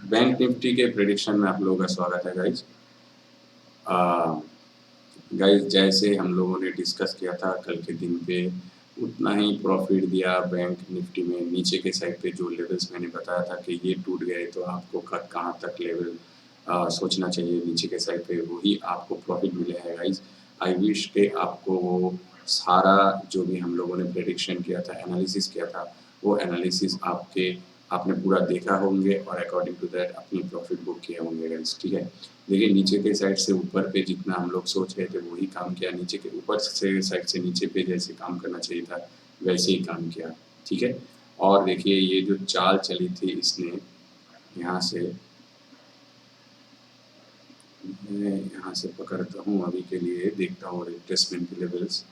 Bank Nifty के prediction में आप लोगों का स्वागत है गाइज। गाइज जैसे हम लोगों ने डिस्कस किया था कल के दिन पे, उतना ही प्रॉफिट दिया बैंक निफ्टी में। नीचे के साइड पे जो लेवल्स मैंने बताया था कि ये टूट गए तो आपको कहाँ तक लेवल सोचना चाहिए, नीचे के साइड पे वही आपको प्रॉफिट मिले है गाइज। आई विश के आपको वो सारा जो भी हम लोगों ने प्रेडिक्शन किया था, एनालिसिस किया था, वो एनालिसिस आपने पूरा देखा होंगे और अकॉर्डिंग टू दैट अपनी प्रॉफिट बुक किए होंगे गाइस, ठीक है। देखिए नीचे के साइड से ऊपर पे जितना हम लोग सोच रहे थे वही काम किया, नीचे के ऊपर से साइड से नीचे पे जैसे काम करना चाहिए था वैसे ही काम किया, ठीक है। और देखिए ये जो चाल चली थी इसने यहाँ से, मैं यहाँ से पकड़ता हूँ अभी के लिए, देखता हूँ रिट्रेसमेंट के लेवल्स।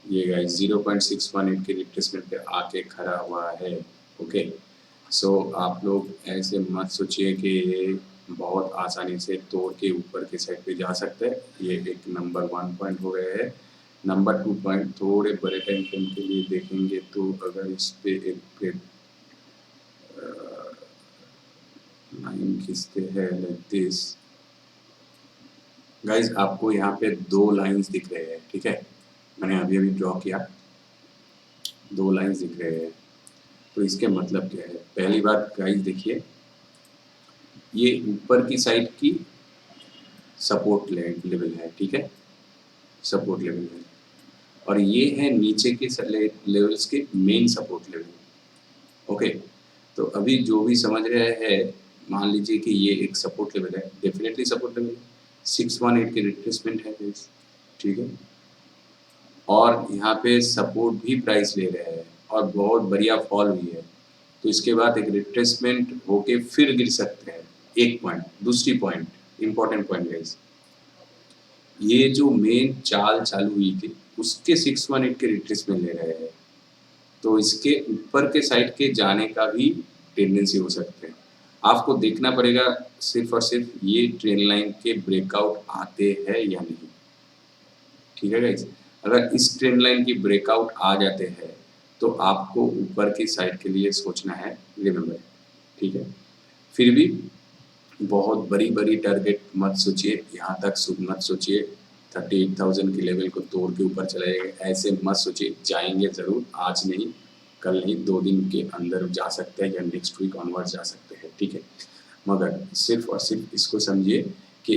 ये गाइस 0.618 के रिट्रेसमेंट पे आके खड़ा हुआ है, ओके। सो आप लोग ऐसे मत सोचिए कि ये बहुत आसानी से तोड़ के ऊपर के साइड पे जा सकते हैं। ये एक नंबर 1 पॉइंट हो गया है। नंबर 2 पॉइंट थोड़े बड़े टाइम फ्रेम के लिए देखेंगे तो अगर इस पे एक लाइन खींचते हैं लाइक दिस गाइज, आपको यहाँ पे 2 लाइंस दिख रहे हैं, ठीक है। मैंने अभी ड्रॉ किया, 2 लाइंस दिख रहे हैं। तो इसके मतलब क्या है? पहली बात गाइस देखिए, ये ऊपर की साइड की सपोर्ट लेवल है, ठीक है, सपोर्ट लेवल है। और ये है नीचे के लेवल्स के मेन सपोर्ट लेवल, ओके। तो अभी जो भी समझ रहे हैं, मान लीजिए कि ये एक सपोर्ट लेवल है, डेफिनेटली सपोर्ट लेवल है, 618 की रिट्रेसमेंट है गाइस, ठीक है। और यहाँ पे सपोर्ट भी प्राइस ले रहे हैं और बहुत बढ़िया फॉल हुई है। तो इसके बाद एक रिट्रेसमेंट होके फिर गिर सकते हैं। एक पॉइंट, दूसरी पॉइंट, इंपॉर्टेंट पॉइंट गाइस, ये जो मेन चाल चालू हुई थी उसके 618 के रिट्रेसमेंट ले रहे हैं, तो इसके ऊपर के साइड के जाने का भी टेंडेंसी हो सकते हैं। आपको देखना पड़ेगा सिर्फ और सिर्फ ये ट्रेन लाइन के ब्रेकआउट आते हैं या नहीं, ठीक है गाइस। अगर इस ट्रेंड लाइन की ब्रेकआउट आ जाते हैं तो आपको ऊपर की साइड के लिए सोचना है रिमेंबर, ठीक है। फिर भी बहुत बड़ी टारगेट मत सोचिए, यहाँ तक मत सोचिए 38,000 के लेवल को तोड़ के ऊपर चले जाएंगे, ऐसे मत सोचिए। जाएंगे ज़रूर, आज नहीं, कल नहीं, 2 दिन के अंदर जा सकते हैं या नेक्स्ट वीक ऑनवर्ड जा सकते हैं, ठीक है। मगर सिर्फ और सिर्फ इसको समझिए कि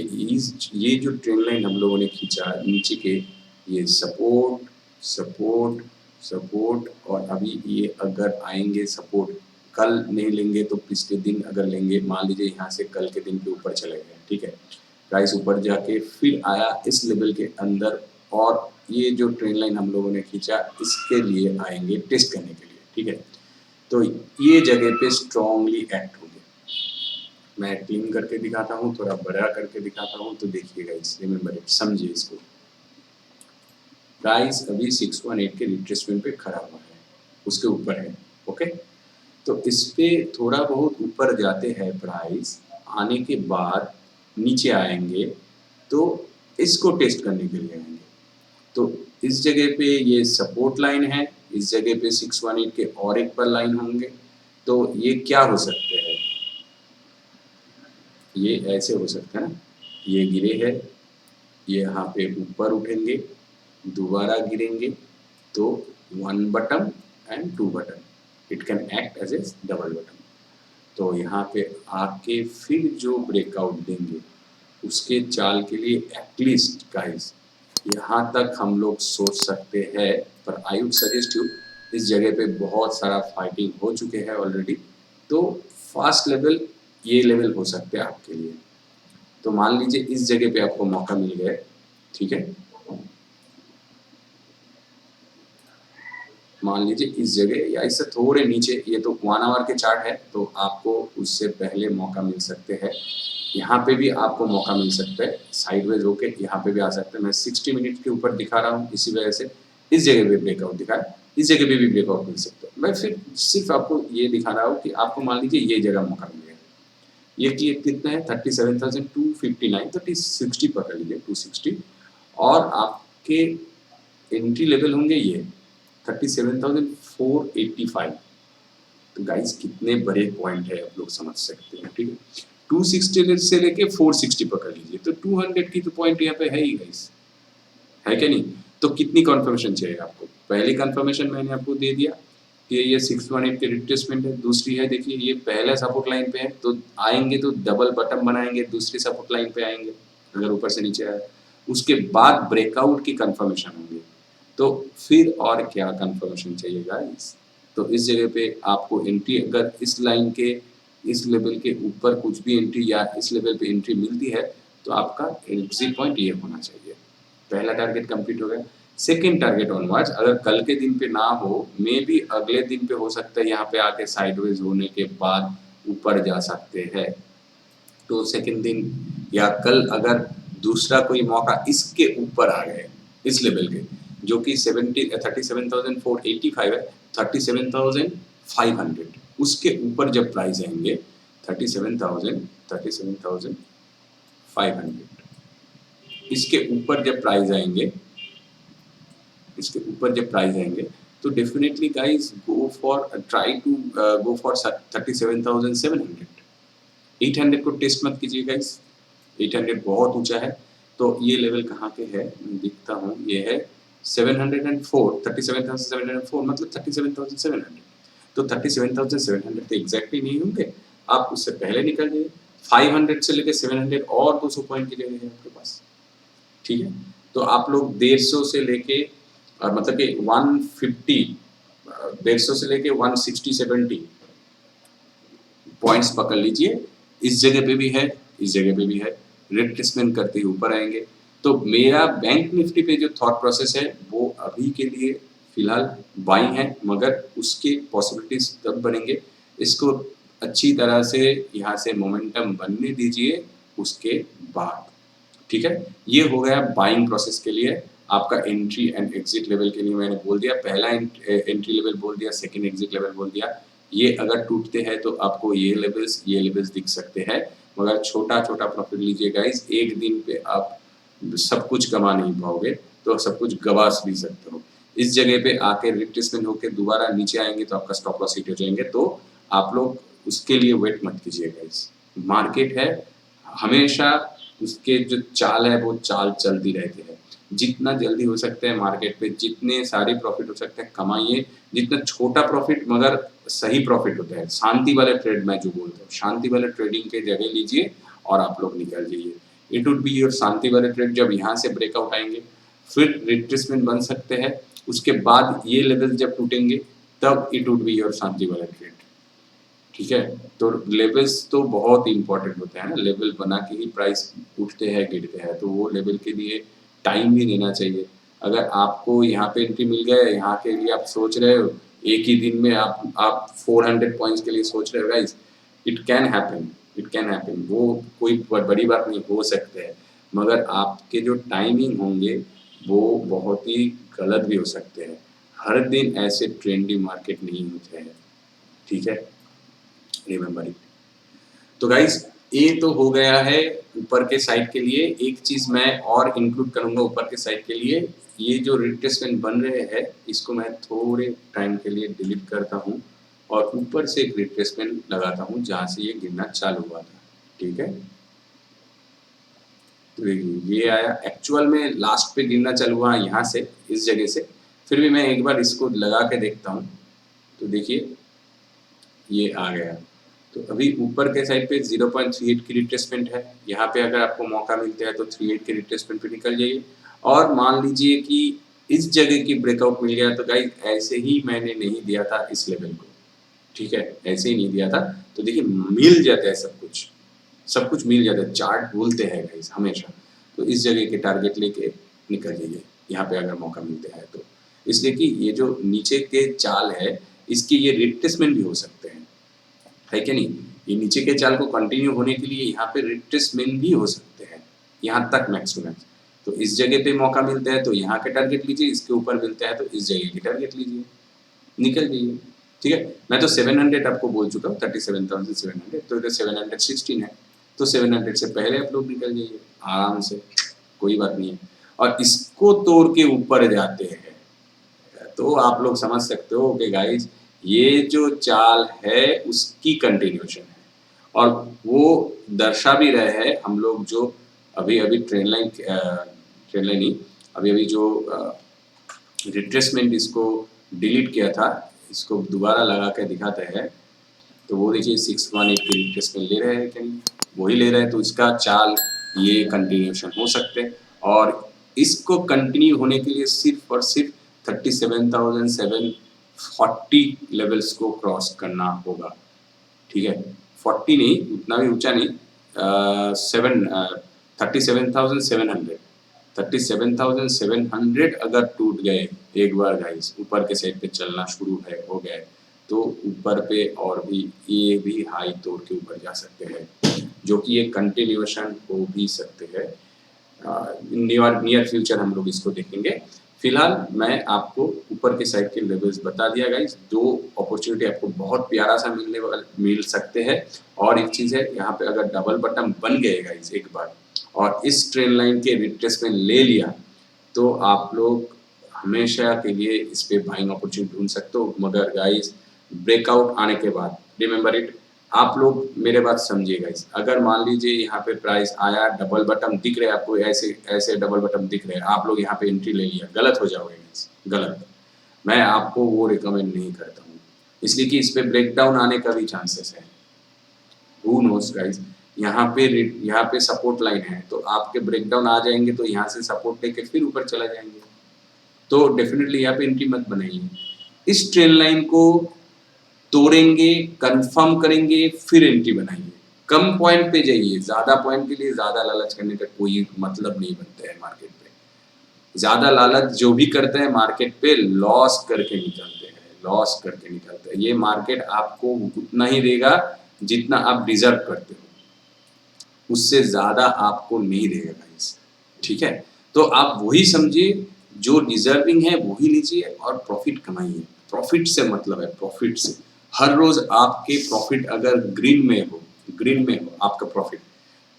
ये जो ट्रेंड लाइन हम लोगों ने खींचा नीचे के, ये सपोर्ट सपोर्ट सपोर्ट, और अभी ये अगर आएंगे सपोर्ट, कल नहीं लेंगे तो पिछले दिन अगर लेंगे, मान लीजिए यहाँ से कल के दिन पे ऊपर चले गए, ठीक है, प्राइस ऊपर जाके फिर आया इस लेवल के अंदर, और ये जो ट्रेंड लाइन हम लोगों ने खींचा इसके लिए आएंगे टेस्ट करने के लिए, ठीक है। तो ये जगह पे स्ट्रांगली एक्ट होंगे। मैं क्लीन करके दिखाता हूँ, थोड़ा बड़ा करके दिखाता हूँ, तो देखिएगा इस रिमेंबर इट, समझिए इसको। प्राइस अभी 618 के रिट्रेसमेंट पे खड़ा हुआ है, उसके ऊपर है, ओके। तो इस पे थोड़ा बहुत ऊपर जाते हैं प्राइस, आने के बाद नीचे आएंगे तो इसको टेस्ट करने के लिए आएंगे। तो इस जगह पे ये सपोर्ट लाइन है, इस जगह पे 618 के और एक पर लाइन होंगे, तो ये क्या हो सकते हैं, ये ऐसे हो सकता है ना, ये गिरे है, ये यहाँ पे ऊपर उठेंगे, दोबारा गिरेंगे, तो 1 button and 2 button, it can act as a double button. तो यहाँ पे आके फिर जो ब्रेकआउट देंगे उसके चाल के लिए एटलीस्ट गाइस यहाँ तक हम लोग सोच सकते हैं। पर आई वुड सजेस्ट यू, इस जगह पे बहुत सारा फाइटिंग हो चुके हैं ऑलरेडी, तो फास्ट लेवल ये लेवल हो सकते हैं आपके लिए। तो मान लीजिए इस जगह पे आपको मौका मिल गया, ठीक है, मान लीजिए इस जगह या इससे थोड़े नीचे, ये तो 1 आवर के चार्ट है तो आपको उससे पहले मौका मिल सकते हैं। यहाँ पे भी आपको मौका मिल सकता है, साइडवेज होके यहाँ पे भी आ सकता है। मैं 60 मिनट के ऊपर दिखा रहा हूँ, इसी वजह से इस जगह पे ब्रेकआउट दिखाया, इस जगह पे भी ब्रेकआउट मिल सकता है। मैं फिर सिर्फ आपको ये दिखा रहा हूँ कि आपको मान लीजिए ये जगह मौका मिल गया, ये कि कितना है 37,259, तो 60 पकड़ लीजिए, 260, और आपके एंट्री लेवल होंगे ये 37,485, तो तो गाइस कितने बड़े पॉइंट है आप लोग समझ सकते हैं, ठीक है। 260 से लेके 460 पकड़ लीजिए, तो 200 की तो पॉइंट यहाँ पे है ही गाइस, है क्या नहीं। तो कितनी कंफर्मेशन चाहिए आपको, पहली कंफर्मेशन मैंने आपको दे दिया कि ये 618 के रिट्रेसमेंट है। दूसरी है देखिए ये पहला सपोर्ट लाइन पे है, तो आएंगे तो डबल बटन बनाएंगे, दूसरी सपोर्ट लाइन पे आएंगे अगर ऊपर से नीचे आए, उसके बाद ब्रेकआउट की कंफर्मेशन होंगी। तो फिर और क्या कंफर्मेशन चाहिए गाइस, तो इस जगह पे आपको एंट्री, अगर इस लाइन के इस लेवल के ऊपर कुछ भी एंट्री या इस लेवल पे एंट्री मिलती है तो आपका एग्जिट पॉइंट ये होना चाहिए। पहला टारगेट कंप्लीट हो गया। सेकंड टारगेट ऑनवर्ड्स, अगर कल के दिन पे ना हो, मे बी अगले दिन पे हो सकता है, यहाँ पे आके साइडवेज होने के बाद ऊपर जा सकते हैं। तो सेकंड दिन या कल अगर दूसरा कोई मौका इसके ऊपर आ गए, इस लेवल के जो कि 37,485 है, 37,500, उसके ऊपर जब प्राइस आएंगे 37,500, इसके ऊपर जब प्राइस आएंगे, इसके ऊपर जब प्राइस आएंगे तो definitely guys go for try to go for 37,700। 800 को टेस्ट मत कीजिए गाइस, 800 बहुत ऊंचा है। तो ये लेवल कहाँ पे है मैं दिखता हूँ, ये है 704, 37,704 मतलब 37,700। तो 37,700 तो एग्जैक्टली नहीं होंगे, आप उससे पहले निकल जाइए। 500 से लेके 700 और 200 पॉइंट की जगह है आपके पास, ठीक है। तो आप लोग 150 से लेके मतलब कि 150, 150 से लेके 160-70 पॉइंट्स पकड़ लीजिए। इस जगह पे भी है, इस जगह पे भी है, रिट्रेसमेंट करते ही ऊपर आएंगे। तो मेरा बैंक निफ्टी पे जो थॉट प्रोसेस है वो अभी के लिए फिलहाल बाई है, मगर उसके पॉसिबिलिटीज तब बनेंगे, इसको अच्छी तरह से यहाँ से मोमेंटम बनने दीजिए उसके बाद, ठीक है। ये हो गया बाइंग प्रोसेस के लिए। आपका एंट्री एंड एग्जिट लेवल के लिए मैंने बोल दिया, पहला एंट्री लेवल बोल दिया, सेकंड एग्जिट लेवल बोल दिया। ये अगर टूटते हैं तो आपको ये लेवल्स दिख सकते हैं, मगर छोटा छोटा प्रॉफिट लीजिए गाइस, एक दिन पे आप सब कुछ कमा नहीं पाओगे, तो सब कुछ गवा भी सकते हो। इस जगह पे आके रिट्रेसमेंट होकर दोबारा नीचे आएंगे तो आपका स्टॉप लॉस हिट हो जाएंगे, तो आप लोग उसके लिए वेट मत कीजिए गाइस। मार्केट है, हमेशा उसके जो चाल है वो चाल चलती रहती है। जितना जल्दी हो सकता है मार्केट पे जितने सारे प्रॉफिट हो सकते हैं कमाइए, जितना छोटा प्रॉफिट मगर सही प्रॉफिट होता है, शांति वाले ट्रेड मैं जो बोलता हूँ, शांति वाले ट्रेडिंग के जगह लीजिए और आप लोग निकल जाइए। इट वुड बी योर शांति वाले ट्रेड। जब यहाँ से ब्रेकआउट आएंगे फिर रिट्रेसमेंट बन सकते हैं, उसके बाद ये लेवल जब टूटेंगे तब इट वुड बी योर शांति वाला ट्रेड, ठीक है। तो लेवल्स तो बहुत इंपॉर्टेंट होते हैं ना, लेवल बना के ही प्राइस उठते हैं गिरते हैं, तो वो लेवल के लिए टाइम भी देना चाहिए। अगर आपको यहाँ पे एंट्री मिल गया है, यहाँ के लिए आप सोच रहे हो एक ही दिन में आप 400 पॉइंट्स के लिए सोच रहे हो guys, it can happen, it can happen, वो कोई बड़ी बात नहीं, हो सकते हैं, मगर आपके जो टाइमिंग होंगे वो बहुत ही गलत भी हो सकते हैं। हर दिन ऐसे ट्रेंडी मार्केट नहीं होते हैं, ठीक है, रिमेंबर इट। तो गाइस ये तो हो गया है ऊपर के साइड के लिए। एक चीज मैं और इंक्लूड करूंगा ऊपर के साइड के लिए, ये जो रिट्रेसमेंट बन रहे हैं इसको मैं थोड़े टाइम के लिए डिलीट करता हूँ और ऊपर से एक रिट्रेसमेंट लगाता हूँ जहाँ से ये गिरना चालू हुआ था, ठीक है। तो ये आया, एक्चुअल में लास्ट पे गिरना चालू हुआ यहाँ से, इस जगह से, फिर भी मैं एक बार इसको लगा के देखता हूँ। तो देखिए ये आ गया, तो अभी ऊपर के साइड पे 0.38 की रिट्रेसमेंट है, यहाँ पे अगर आपको मौका मिलता है तो 38 के रिट्रेसमेंट पे निकल जाइए। और मान लीजिए कि इस जगह की ब्रेकआउट मिल गया, तो गाइस ऐसे ही मैंने नहीं दिया था इस लेवल को, ठीक है, ऐसे ही नहीं दिया था। तो देखिए मिल जाता है सब कुछ मिल जाता है, चार्ट बोलते हैं गाइस हमेशा। तो इस जगह के टारगेट लेके निकल जाइए यहाँ पे अगर मौका मिलता है तो, इसलिए कि ये जो नीचे के चाल है इसकी ये रिट्रेसमेंट भी हो सकते हैं, है क्या नहीं। ये नीचे के चाल को कंटिन्यू होने के लिए यहाँ पे रिट्रेसमेंट भी हो सकते हैं, यहाँ तक मैक्स टू मैक्स। तो इस जगह पे मौका मिलता है तो यहाँ के टारगेट लीजिए, इसके ऊपर मिलता है तो इस जगह के टारगेट लीजिए, निकल जाइए, ठीक है। मैं तो 700 आपको बोल चुका हूँ, 37,700, तो इधर 716 है, तो 700 से पहले आप लोग निकल जाइए आराम से, कोई बात नहीं है। और इसको तोड़ के ऊपर जाते हैं तो आप लोग समझ सकते हो कि गाइस ये जो चाल है उसकी कंटिन्यूएशन है, और वो दर्शा भी रहे हैं हम लोग जो अभी अभी ट्रेन लाइन नहीं, अभी अभी जो रिट्रेसमेंट इसको डिलीट किया था, इसको दोबारा लगा के दिखाते हैं। तो वो देखिए 618 की रिट्रेसमेंट ले रहे हैं कि नहीं, वही ले रहे हैं, तो इसका चाल ये कंटिन्यूएशन हो सकते हैं, और इसको कंटिन्यू होने के लिए सिर्फ और सिर्फ 37,740 लेवल्स को क्रॉस करना होगा, ठीक है। 40 नहीं, उतना भी ऊंचा नहीं, 37,700 37,700 अगर टूट गए एक बार गाइस, ऊपर के साइड पे चलना शुरू है हो गए, तो ऊपर पे और भी ये भी हाई तोड़ के ऊपर जा सकते हैं, जो कि एक कंटिन्यूएशन हो भी सकते हैं। नियर फ्यूचर हम लोग इसको देखेंगे। फिलहाल मैं आपको ऊपर के साइड के लेवल्स बता दिया गाइस। दो अपॉर्चुनिटी आपको बहुत प्यारा सा मिल सकते हैं, और एक चीज़ है यहाँ पे, अगर डबल बटन बन गए गाइस एक बार और इस ट्रेन लाइन के रिट्रेसमेंट ले लिया, तो आप लोग हमेशा के लिए इस पे बाइंग अपॉर्चुनिटी ढूंढ सकते हो। मगर गाइस ब्रेकआउट आने के बाद, रिमेंबर इट, आप लोग मेरे बात समझिएगा। इस अगर मान लीजिए यहाँ पे प्राइस आया, डबल बटन दिख रहे हैं आपको, ऐसे ऐसे डबल बटन दिख रहे हैं, आप लोग यहाँ पे एंट्री ले लिया, गलत हो जाओगे guys, गलत। मैं आपको वो रिकमेंड नहीं करता हूँ, इसलिए कि इस पे ब्रेकडाउन आने का भी चांसेस है। हु नोस गाइस, यहाँ पे सपोर्ट लाइन है, तो आपके ब्रेकडाउन आ जाएंगे तो यहाँ से सपोर्ट लेके फिर ऊपर चला जाएंगे, तो डेफिनेटली यहाँ पे एंट्री मत बनाइए। इस ट्रेन लाइन को तोड़ेंगे, कंफर्म करेंगे, फिर एंट्री बनाइए। कम पॉइंट पे जाइए, ज्यादा पॉइंट के लिए ज्यादा लालच करने का कोई मतलब नहीं बनता है मार्केट पे। ज्यादा लालच जो भी करते हैं मार्केट पे, लॉस करके निकलते हैं, लॉस करके निकलते हैं। ये मार्केट आपको उतना ही देगा जितना आप डिजर्व करते हो, उससे ज्यादा आपको नहीं देगा गाइस, ठीक है। तो आप वही समझिए, जो डिजर्विंग है वही लीजिए और प्रॉफिट कमाइए। प्रॉफिट से मतलब है, प्रॉफिट से। हर रोज आपके प्रॉफिट अगर ग्रीन में हो आपका प्रॉफिट,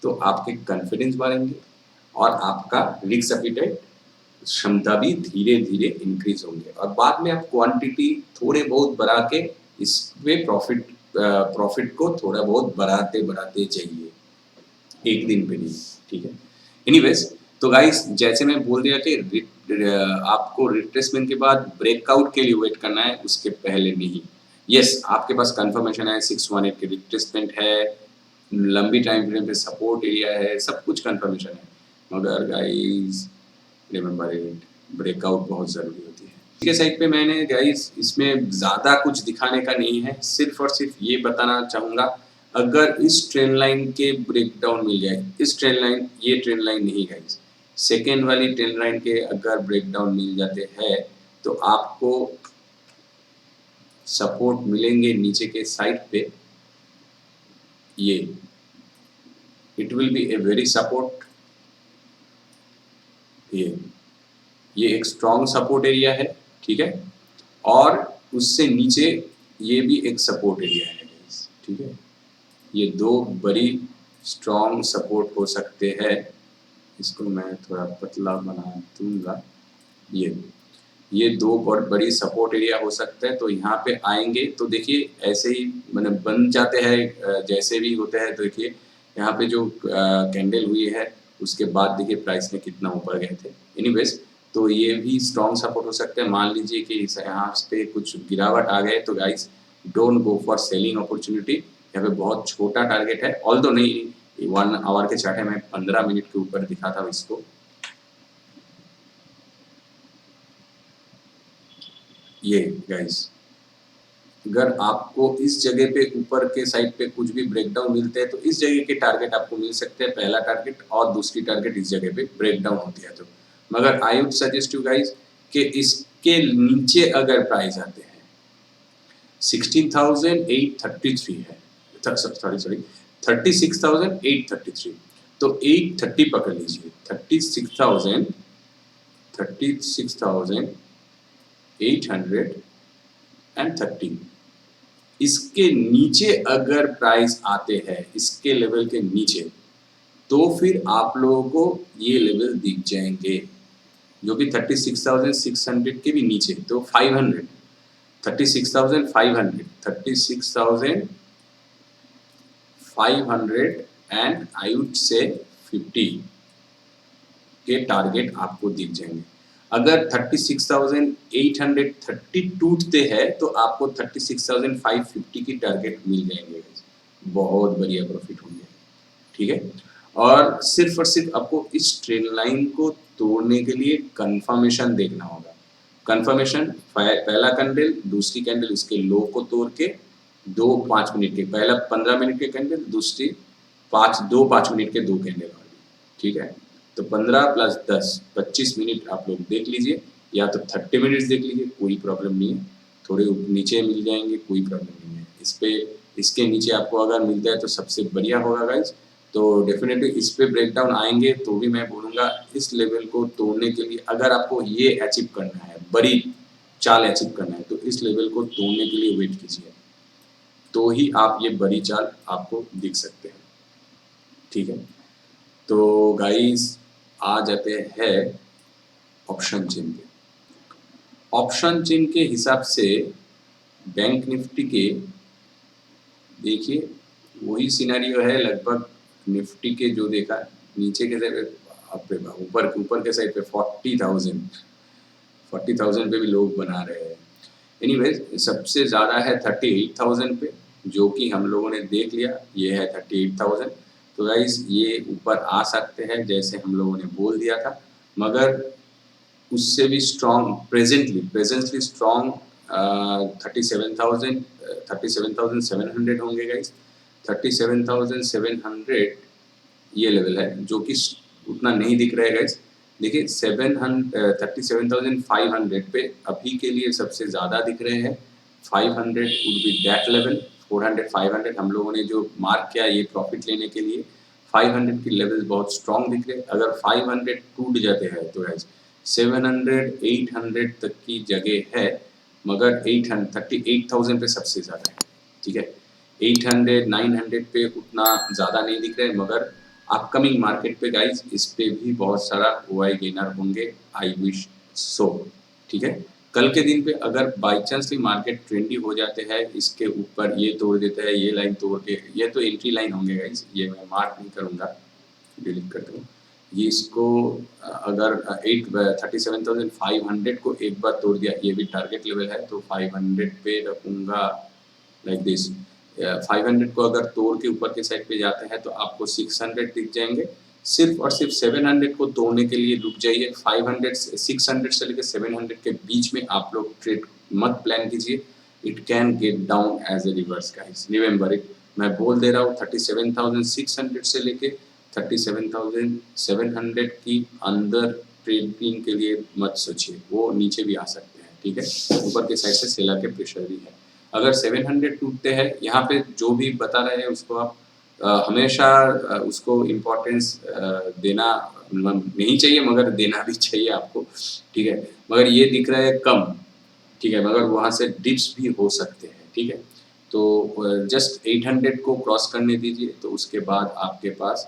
तो आपके कॉन्फिडेंस बढ़ेंगे और आपका रिस्क एपिटाइट क्षमता भी धीरे धीरे इंक्रीज होंगे, और बाद में आप क्वांटिटी थोड़े बहुत बढ़ा के इसमें प्रॉफिट को थोड़ा बहुत बढ़ाते बढ़ाते जाइए, एक दिन पे नहीं, ठीक है। एनीवेज, तो गाइस जैसे मैं बोल दिया कि आपको रिट्रेसमेंट के बाद ब्रेकआउट के लिए वेट करना है, उसके पहले नहीं। यस, आपके पास कंफर्मेशन है, 618 की रिट्रेसमेंट है, लंबी टाइम फ्रेम पे सपोर्ट एरिया है, सब कुछ कंफर्मेशन है, मगर गाइस रिमेंबर इट, ब्रेकआउट बहुत जरूरी होती है। इसके साइड पे मैंने गाइस इसमें ज्यादा कुछ दिखाने का नहीं है, सिर्फ और सिर्फ ये बताना चाहूंगा, अगर इस ट्रेन लाइन के ब्रेकडाउन मिल जाए, इस ट्रेन लाइन, ये ट्रेन लाइन नहीं गाइस, सेकेंड वाली ट्रेन लाइन के अगर ब्रेकडाउन मिल जाते हैं, तो आपको सपोर्ट मिलेंगे नीचे के साइड पे, ये it will be a very support, ये एक स्ट्रॉन्ग सपोर्ट एरिया है, ठीक है। और उससे नीचे ये भी एक सपोर्ट एरिया है गाइस, ठीक है। ये दो बड़ी स्ट्रॉन्ग सपोर्ट हो सकते हैं। इसको मैं थोड़ा पतला बना दूंगा। ये दो बहुत बड़ी सपोर्ट एरिया हो सकते हैं, तो यहाँ पे आएंगे तो देखिए ऐसे ही मैंने बन जाते हैं, जैसे भी होते हैं। तो देखिए यहाँ पे जो कैंडल हुई है, उसके बाद देखिए प्राइस में कितना ऊपर गए थे। एनीवेज, तो ये भी स्ट्रॉन्ग सपोर्ट हो सकते हैं। मान लीजिए कि यहाँ पे कुछ गिरावट आ गए, तो guys don't go for selling opportunity. यहाँ पे बहुत छोटा टारगेट है, ऑल्दो नहीं 1 आवर के चार्ट है, मैं 15 मिनट के ऊपर दिखा था इसको। ये गाइस, अगर आपको इस जगह पे ऊपर के साइड पे कुछ भी ब्रेकडाउन मिलते हैं, तो इस जगह के टारगेट आपको मिल सकते हैं, पहला टारगेट, और दूसरी टारगेट इस जगह पे ब्रेकडाउन होती है। तो मगर I would suggest you guys कि इसके नीचे अगर प्राइस आते हैं, 16,833 है, सॉरी 36,833, तो 830 पकड़ लीजिए, 36,830, इसके नीचे अगर प्राइस आते हैं, इसके लेवल के नीचे, तो फिर आप लोगों को ये लेवल दिख जाएंगे, जो कि 36,600 के भी नीचे, तो 500 36,500 एंड आई वुड से 50 के टारगेट आपको दिख जाएंगे। अगर 36,830 टूटते हैं तो आपको 36,550 की टारगेट मिल जाएंगे, बहुत बढ़िया प्रॉफिट होंगे, ठीक है। और सिर्फ आपको इस ट्रेंड लाइन को तोड़ने के लिए कंफर्मेशन देखना होगा। कंफर्मेशन, पहला कैंडल, दूसरी कैंडल उसके लो को तोड़ के 5 मिनट के, पहला 15 मिनट के कैंडल, दूसरी 5 मिनट के 2 कैंडल वाली, ठीक है। तो 15 प्लस 10 25 मिनट आप लोग देख लीजिए, या तो 30 मिनट्स देख लीजिए, कोई प्रॉब्लम नहीं है। थोड़े नीचे मिल जाएंगे, कोई प्रॉब्लम नहीं है। इसके नीचे आपको अगर मिलता है तो सबसे बढ़िया होगा गाइज। तो डेफिनेटली इस पे ब्रेकडाउन आएंगे तो भी मैं बोलूँगा इस लेवल को तोड़ने के लिए, अगर आपको ये अचीव करना है, बड़ी चाल अचीव करना है, तो इस लेवल को तोड़ने के लिए वेट कीजिए, तो ही आप ये बड़ी चाल आपको दिख सकते हैं, ठीक है। तो गाइस आ जाते हैं ऑप्शन चेन पे। ऑप्शन चेन के हिसाब से बैंक निफ्टी के देखिए वही सिनेरियो है लगभग। निफ्टी के जो देखा नीचे के साइड पे, ऊपर के साइड पे 40,000 पे भी लोग बना रहे हैं। एनीवेज सबसे ज़्यादा है 38,000 पे, जो कि हम लोगों ने देख लिया, ये है 38,000। तो गाइस ये ऊपर आ सकते हैं जैसे हम लोगों ने बोल दिया था, मगर उससे भी स्ट्रॉन्ग प्रेजेंटली स्ट्रॉन्ग 37,700 होंगे गाइस। 37,700 ये लेवल है, जो कि उतना नहीं दिख रहा है गाइस। देखिए 37,500 पे अभी के लिए सबसे ज़्यादा दिख रहे हैं। 500 वुड बी दैट लेवल। 400 500 हम लोगों ने जो मार्क किया ये प्रॉफिट लेने के लिए, 500 की लेवल बहुत स्ट्रॉन्ग दिख रहे हैं। अगर 500 टूट जाते हैं तो गाइस 700 800 तक की जगह है, मगर 38,000 पे सबसे ज़्यादा है, ठीक है। 800 900 पे उतना ज़्यादा नहीं दिख रहा है, मगर अपकमिंग मार्केट पे गाइस इस पे भी बहुत सारा ओआई गेनर होंगे, आई विश सो, ठीक है। कल के दिन पे अगर बाई चांसली मार्केट ट्रेंडी हो जाते हैं, इसके ऊपर ये तोड़ देते हैं, ये लाइन तोड़ के, ये तो एंट्री लाइन होंगे गाइस, ये मैं मार्क नहीं करूँगा, डिलीट कर दूँ ये। इसको अगर 37,500 को एक बार तोड़ दिया, ये भी टारगेट लेवल है, तो 500 पे रखूँगा लाइक दिस। 500 को अगर तोड़ के ऊपर के साइड पे जाते हैं तो आपको 600 दिख जाएंगे। सिर्फ और सिर्फ 700 को तोड़ने के लिए रुक जाइए। 600 से लेकर 700 के बीच में आप लोग ट्रेड मत प्लान कीजिए, it can get down as a reverse guys, remember it. मैं बोल दे रहा हूँ 37,600 से लेके 37,700 की अंदर ट्रेडिंग के लिए मत सोचिए, वो नीचे भी आ सकते हैं, ठीक है। ऊपर के साइड से सेलर के प्रेशर भी है। अगर 700 टूटते हैं, यहाँ पे जो भी बता रहे हैं उसको आप हमेशा उसको इम्पोर्टेंस देना नहीं चाहिए, मगर देना भी चाहिए आपको, ठीक है। मगर ये दिख रहा है कम, ठीक है, मगर वहाँ से डिप्स भी हो सकते हैं, ठीक है। तो जस्ट 800 को क्रॉस करने दीजिए, तो उसके बाद आपके पास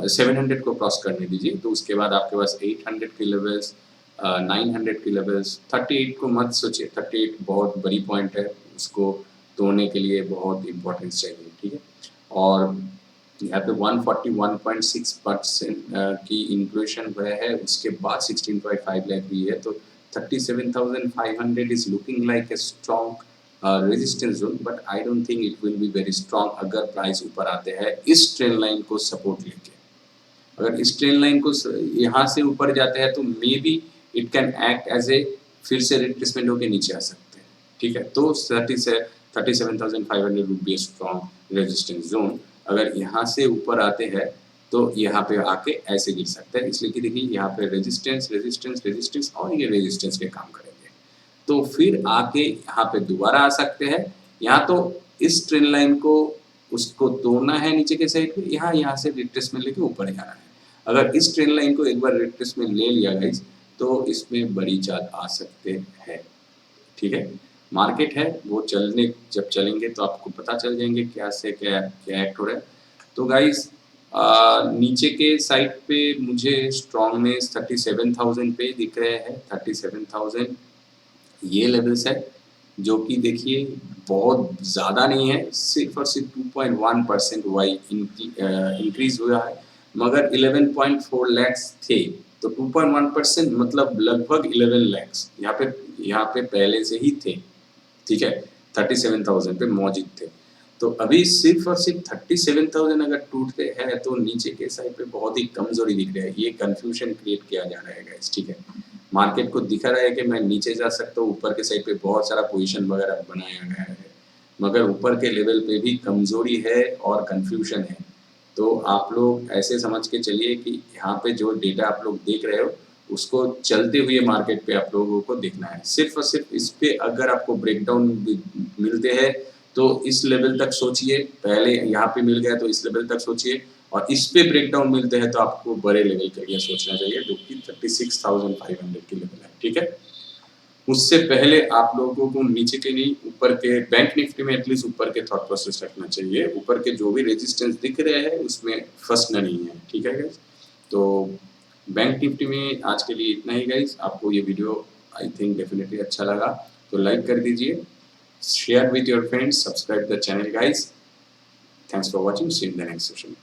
700 को क्रॉस करने दीजिए, तो उसके बाद आपके पास 800 के लेवल्स, 900 के लेवल्स। 38 को मत सोचिए, 38 बहुत बड़ी पॉइंट है, उसको तोड़ने के लिए बहुत इंपॉर्टेंस चाहिए, ठीक है। और यहाँ पे 141.6% की इंक्लूशन हुआ है, उसके बाद 16.5 लाख हुई है, तो 37,500 is looking like a strong resistance zone, but I don't think it will be very strong अगर प्राइस ऊपर आते हैं इस ट्रेंड लाइन को सपोर्ट लेके। अगर इस ट्रेंड लाइन को यहाँ से ऊपर जाते हैं तो maybe it can act as a फिर से रिट्रेसमेंट होकर नीचे आ सकते हैं, ठीक है। तो 37,500 would be a strong resistance zone. अगर यहाँ से ऊपर आते हैं तो यहाँ पे आके ऐसे गिर सकते हैं, इसलिए कि देखिए यहाँ पे रेजिस्टेंस रेजिस्टेंस रेजिस्टेंस और ये रेजिस्टेंस के काम करेंगे, तो फिर आके यहाँ पे दोबारा आ सकते हैं। यहाँ तो इस ट्रेंड लाइन को उसको तोड़ना है नीचे के साइड पे, यहाँ से रिट्रेसमेंट लेके ऊपर जाना है। अगर इस ट्रेंड लाइन को एक बार रिट्रेसमेंट ले लिया गाइस, तो इसमें बड़ी चाल आ सकते हैं, ठीक है। मार्केट है वो जब चलेंगे तो आपको पता चल जाएंगे क्या से क्या एक्ट हो रहा है। तो गाइस नीचे के साइड पे मुझे स्ट्रॉन्गनेस 37,000 पे दिख रहे हैं। 37,000 ये लेवल्स है, जो कि देखिए बहुत ज़्यादा नहीं है, सिर्फ और सिर्फ 2.1% वाई इंक्रीज हुआ है, मगर 11.4 लैक्स थे। तो 2.1% मतलब लगभग 11 लैक्स यहाँ पे पहले से ही थे, ठीक है, 37,000 पे मौजूद थे। तो अभी सिर्फ और सिर्फ 37,000 अगर टूटते हैं तो नीचे के साइड पे बहुत ही कमजोरी दिख रहा है। ये कंफ्यूजन क्रिएट किया जा रहा है गाइस, ठीक है। मार्केट को दिखा रहा है कि मैं नीचे जा सकता हूँ, ऊपर के साइड पे बहुत सारा पोजीशन वगैरह बनाया गया है, मगर ऊपर के लेवल पे भी कमजोरी है और कंफ्यूजन है। तो आप लोग ऐसे समझ के चलिए कि यहाँ पे जो डेटा आप लोग देख रहे हो उसको चलते हुए मार्केट पे आप लोगों को देखना है। सिर्फ और सिर्फ इस पे अगर आपको ब्रेकडाउन मिलते हैं तो इस लेवल तक सोचिए, पहले यहाँ पे मिल गया तो इस लेवल तक सोचिए, और इस पे ब्रेकडाउन मिलते हैं तो आपको बड़े लेवल के लिए सोचना चाहिए जो कि 36,500 की लेवल है, ठीक है। उससे पहले आप लोगों को नीचे के नहीं ऊपर के बैंक निफ्टी में एटलीस्ट ऊपर के थॉट प्रोसेस रखना चाहिए। ऊपर के जो भी रेजिस्टेंस दिख रहे हैं उसमें फंसना नहीं है, ठीक है गाइस। तो बैंक निफ्टी में आज के लिए इतना ही गाइस। आपको ये वीडियो आई थिंक डेफिनेटली अच्छा लगा तो लाइक कर दीजिए, share with your friends, subscribe the channel guys. Thanks for watching, see you in the next session.